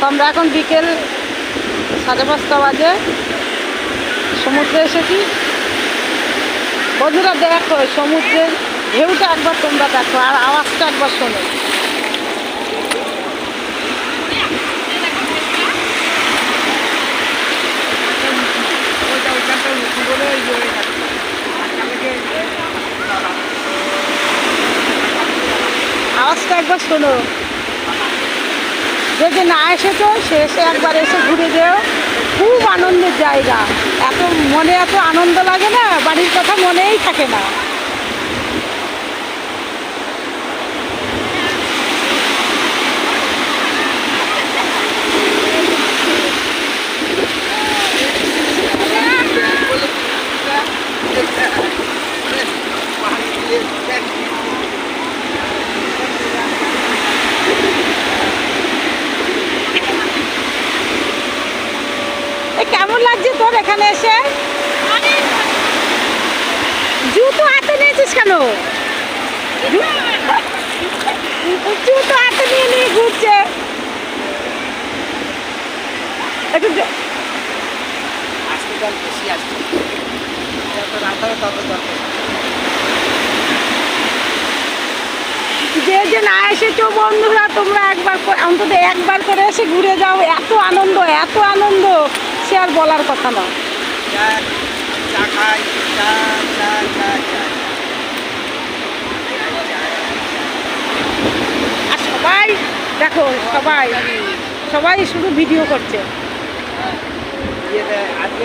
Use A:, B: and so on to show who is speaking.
A: আমরা এখন বিকেল 5:30 বাজে সমুদ্রে এসেছি। বন্ধুরা দেখো সমুদ্রের ঢেউটা একবার তোমরা দেখো আর আওয়াজটা একবার শোনো। আওয়াজটা একবার শোনো। যে না এসেছো সে এসে একবার এসে ঘুরে যেও, খুব আনন্দের জায়গা। এত মনে এত আনন্দ লাগে না, বাড়ির কথা মনেই থাকে না। কেমন লাগছে তোর এখানে এসে? জুতো হাতে নিয়েছিস কেন? জুতো হাতে নিয়ে নিয়ে ঘুরছে। একটু যে না এসেছো বন্ধুরা তোমরা একবার অন্তত একবার করে এসে ঘুরে যাও। এত আনন্দ সে আর বলার কথা না। আর সবাই দেখো সবাই শুধু ভিডিও করছে।
B: আজকে